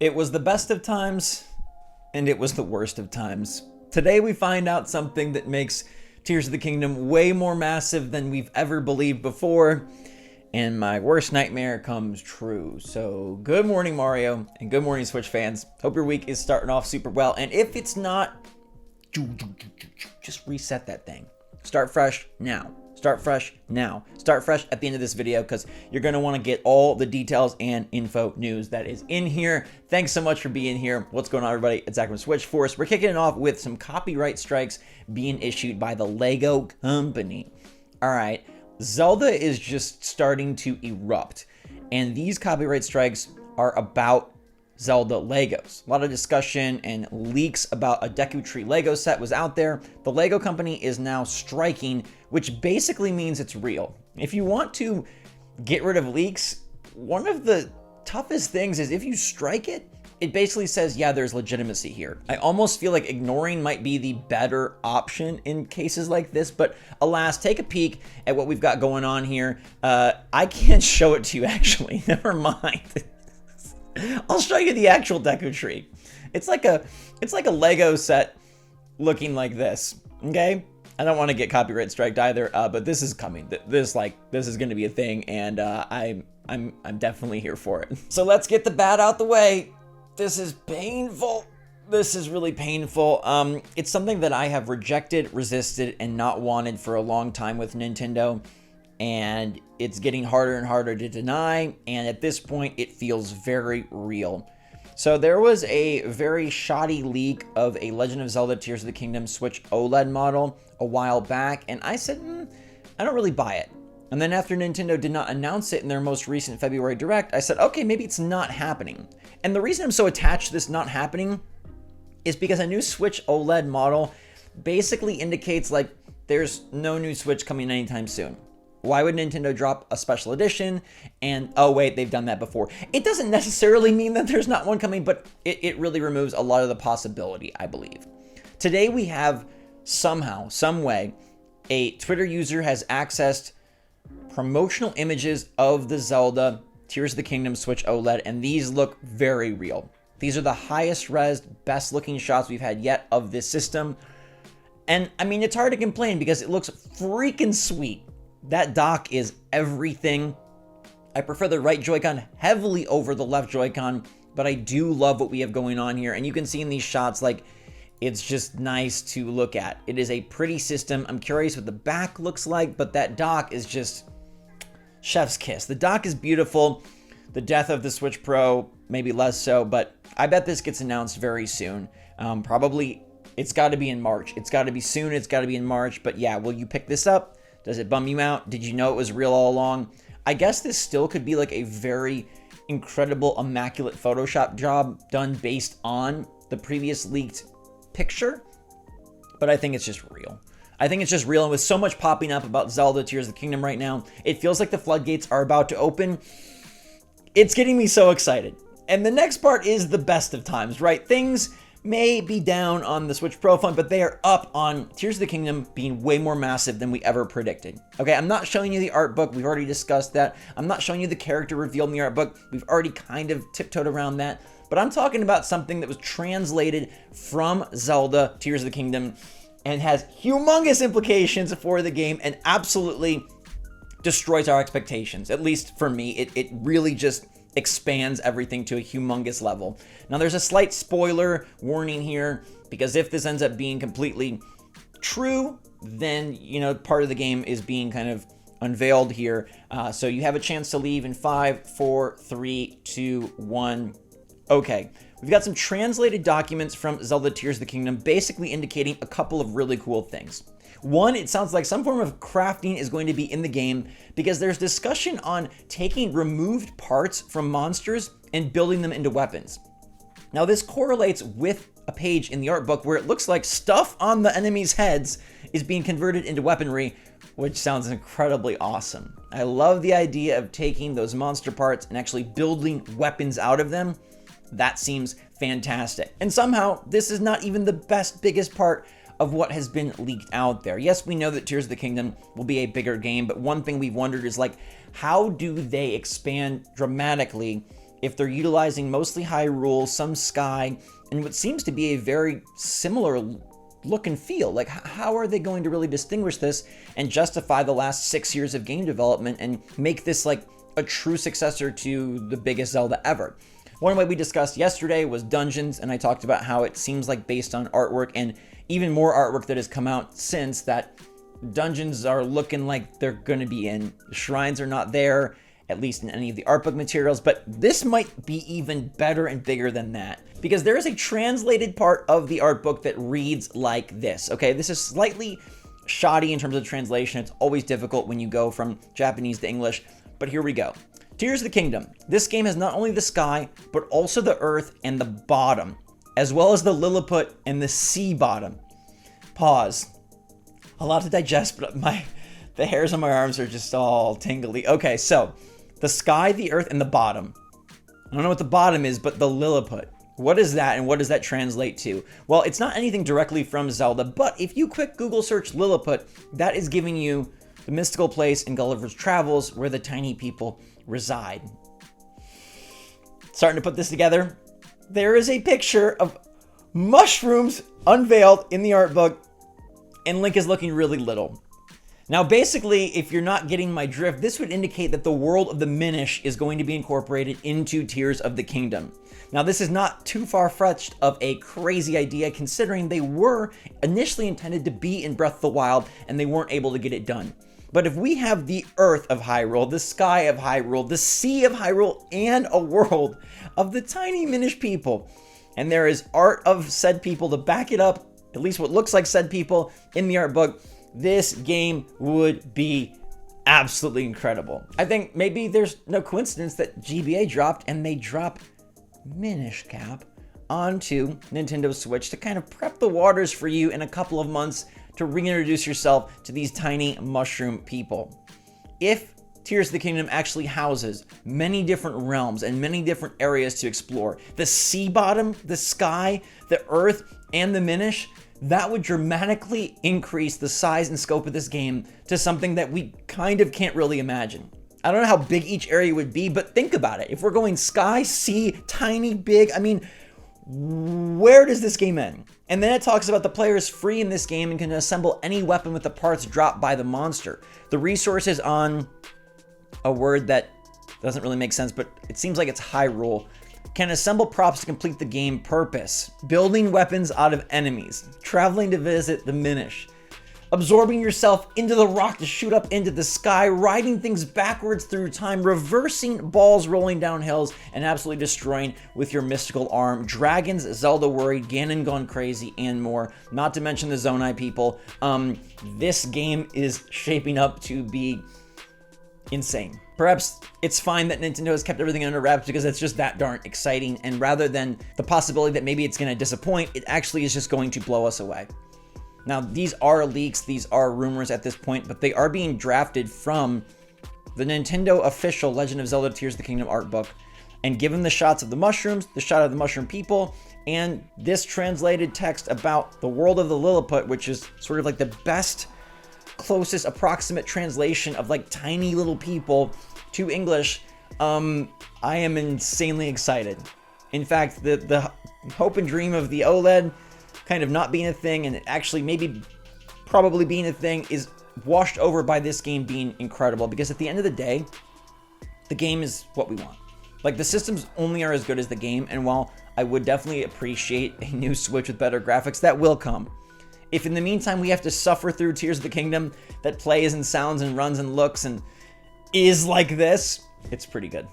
It was the best of times, and it was the worst of times. Today we find out something that makes Tears of the Kingdom way more massive than we've ever believed before, and my worst nightmare comes true. So good morning, Mario, and good morning, Switch fans. Hope your week is starting off super well, and if it's not, just reset that thing. Start fresh now. Start fresh now. Start fresh at the end of this video because you're going to want to get all the details and info news that is in here. Thanks so much for being here. What's going on, everybody? It's Zach from Switch Force. We're kicking it off with some copyright strikes being issued by the Lego company. All right, Zelda is just starting to erupt, and these copyright strikes are about Zelda Legos. A lot of discussion and leaks about a Deku Tree Lego set was out there. The Lego company is now striking, which basically means it's real. If you want to get rid of leaks, one of the toughest things is if you strike it, it basically says, yeah, there's legitimacy here. I almost feel like ignoring might be the better option in cases like this, but alas, take a peek at what we've got going on here. I can't show it to you actually, never mind. I'll show you the actual Deku Tree. It's like a Lego set looking like this. Okay, I don't want to get copyright striked either, but this is coming. This is going to be a thing, and I'm definitely here for it. So let's get the bad out the way. This is painful. This is really painful. It's something that I have rejected, resisted, and not wanted for a long time with Nintendo. And it's getting harder and harder to deny, and at this point it feels very real. So there was a very shoddy leak of a Legend of Zelda Tears of the Kingdom Switch OLED model a while back, and I said, I don't really buy it. And then after Nintendo did not announce it in their most recent February Direct, I said, okay, maybe it's not happening. And the reason I'm so attached to this not happening is because a new Switch OLED model basically indicates like there's no new Switch coming anytime soon. Why would Nintendo drop a special edition? And, oh wait, they've done that before. It doesn't necessarily mean that there's not one coming, but it really removes a lot of the possibility, I believe. Today we have somehow, some way, a Twitter user has accessed promotional images of the Zelda Tears of the Kingdom Switch OLED, and these look very real. These are the highest res, best looking shots we've had yet of this system. And I mean, it's hard to complain because it looks freaking sweet. That dock is everything. I prefer the right Joy-Con heavily over the left Joy-Con, but I do love what we have going on here. And you can see in these shots, like, it's just nice to look at. It is a pretty system. I'm curious what the back looks like, but that dock is just chef's kiss. The dock is beautiful. The death of the Switch Pro, maybe less so, but I bet this gets announced very soon. Probably, it's got to be in March. It's got to be soon. It's got to be in March. But yeah, will you pick this up? Does it bum you out? Did you know it was real all along? I guess this still could be like a very incredible, immaculate Photoshop job done based on the previous leaked picture, but I think it's just real. I think it's just real, and with so much popping up about Zelda Tears of the Kingdom right now, it feels like the floodgates are about to open. It's getting me so excited. And the next part is the best of times, right? Things may be down on the Switch Pro front, but they are up on Tears of the Kingdom being way more massive than we ever predicted. Okay, I'm not showing you the art book. We've already discussed that. I'm not showing you the character revealed in the art book. We've already kind of tiptoed around that. But I'm talking about something that was translated from Zelda Tears of the Kingdom and has humongous implications for the game and absolutely destroys our expectations. At least for me, it really just expands everything to a humongous level. Now there's a slight spoiler warning here because if this ends up being completely true, then, you know, part of the game is being kind of unveiled here. So you have a chance to leave in 5, 4, 3, 2, 1. Okay, we've got some translated documents from Zelda Tears of the Kingdom basically indicating a couple of really cool things. One, it sounds like some form of crafting is going to be in the game because there's discussion on taking removed parts from monsters and building them into weapons. Now this correlates with a page in the art book where it looks like stuff on the enemies' heads is being converted into weaponry, which sounds incredibly awesome. I love the idea of taking those monster parts and actually building weapons out of them. That seems fantastic. And somehow this is not even the biggest part of what has been leaked out there. Yes, we know that Tears of the Kingdom will be a bigger game, but one thing we've wondered is like, how do they expand dramatically if they're utilizing mostly Hyrule, some Sky, and what seems to be a very similar look and feel. Like, how are they going to really distinguish this and justify the last 6 years of game development and make this like a true successor to the biggest Zelda ever? One way we discussed yesterday was dungeons, and I talked about how it seems like based on artwork and even more artwork that has come out since that dungeons are looking like they're going to be in. The shrines are not there, at least in any of the art book materials, but this might be even better and bigger than that, because there is a translated part of the art book that reads like this, okay? This is slightly shoddy in terms of translation. It's always difficult when you go from Japanese to English, but here we go. Tears of the Kingdom. This game has not only the sky, but also the earth and the bottom, as well as the Lilliput and the sea bottom. Pause. A lot to digest, but the hairs on my arms are just all tingly. Okay, so the sky, the earth, and the bottom. I don't know what the bottom is, but the Lilliput. What is that, and what does that translate to? Well, it's not anything directly from Zelda, but if you quick Google search Lilliput, that is giving you the mystical place in Gulliver's Travels where the tiny people reside. Starting to put this together, there is a picture of mushrooms unveiled in the art book, and Link is looking really little. Now, basically, if you're not getting my drift, this would indicate that the world of the Minish is going to be incorporated into Tears of the Kingdom. Now, this is not too far-fetched of a crazy idea, considering they were initially intended to be in Breath of the Wild, and they weren't able to get it done. But if we have the earth of Hyrule, the sky of Hyrule, the sea of Hyrule, and a world of the tiny Minish people, and there is art of said people to back it up, at least what looks like said people in the art book, this game would be absolutely incredible. I think maybe there's no coincidence that GBA dropped, and they drop Minish Cap onto Nintendo Switch to kind of prep the waters for you in a couple of months to reintroduce yourself to these tiny mushroom people. If Tears of the Kingdom actually houses many different realms and many different areas to explore, the sea bottom, the sky, the earth, and the Minish, that would dramatically increase the size and scope of this game to something that we kind of can't really imagine. I don't know how big each area would be, but think about it. If we're going sky, sea, tiny, big, I mean, where does this game end? And then it talks about the player is free in this game and can assemble any weapon with the parts dropped by the monster. The resources on a word that doesn't really make sense, but it seems like it's Hyrule, can assemble props to complete the game purpose, building weapons out of enemies, traveling to visit the Minish, absorbing yourself into the rock to shoot up into the sky, riding things backwards through time, reversing balls rolling down hills, and absolutely destroying with your mystical arm, dragons, Zelda worried, Ganon gone crazy, and more, not to mention the Zonai people. This game is shaping up to be insane. Perhaps it's fine that Nintendo has kept everything under wraps because it's just that darn exciting, and rather than the possibility that maybe it's going to disappoint, it actually is just going to blow us away. Now, these are leaks, these are rumors at this point, but they are being drafted from the Nintendo official Legend of Zelda Tears of the Kingdom art book, and given the shots of the mushrooms, the shot of the mushroom people, and this translated text about the world of the Lilliput, which is sort of like the best, closest approximate translation of like tiny little people to English, I am insanely excited. In fact, the hope and dream of the OLED kind of not being a thing and actually maybe probably being a thing is washed over by this game being incredible, because at the end of the day, the game is what we want. Like, the systems only are as good as the game, and while I would definitely appreciate a new Switch with better graphics, that will come. If in the meantime we have to suffer through Tears of the Kingdom that plays and sounds and runs and looks and is like this, it's pretty good.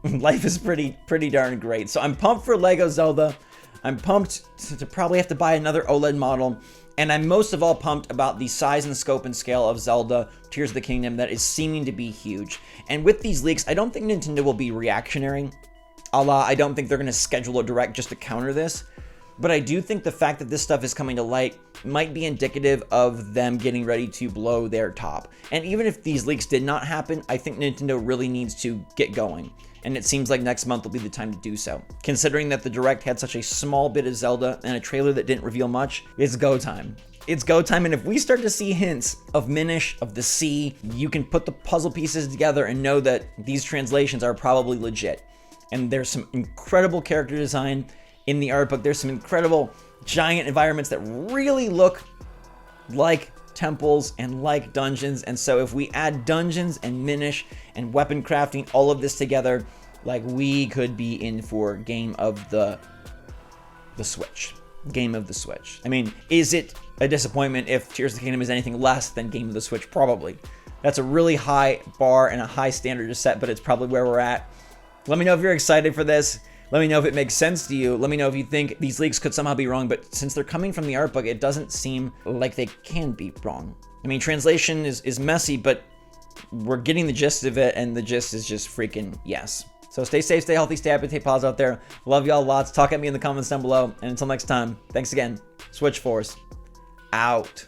Life is pretty darn great. So I'm pumped for Lego Zelda. I'm pumped to probably have to buy another OLED model. And I'm most of all pumped about the size and scope and scale of Zelda Tears of the Kingdom that is seeming to be huge. And with these leaks, I don't think Nintendo will be reactionary. I don't think they're going to schedule a direct just to counter this. But I do think the fact that this stuff is coming to light might be indicative of them getting ready to blow their top. And even if these leaks did not happen, I think Nintendo really needs to get going. And it seems like next month will be the time to do so. Considering that the Direct had such a small bit of Zelda and a trailer that didn't reveal much, it's go time. It's go time, and if we start to see hints of Minish, of the sea, you can put the puzzle pieces together and know that these translations are probably legit. and there's some incredible character design in the art book. There's some incredible giant environments that really look like temples and like dungeons. And so if we add dungeons and minish and weapon crafting, all of this together, like, we could be in for game of the Switch. Game of the Switch. I mean, is it a disappointment if Tears of the Kingdom is anything less than game of the Switch? Probably. That's a really high bar and a high standard to set, but it's probably where we're at. Let me know if you're excited for this. Let me know if it makes sense to you. Let me know if you think these leaks could somehow be wrong, but since they're coming from the art book, it doesn't seem like they can be wrong. I mean, translation is messy, but we're getting the gist of it, and the gist is just freaking yes. So stay safe, stay healthy, stay happy, stay positive out there. Love y'all lots. Talk at me in the comments down below. And until next time, thanks again. Switch Force out.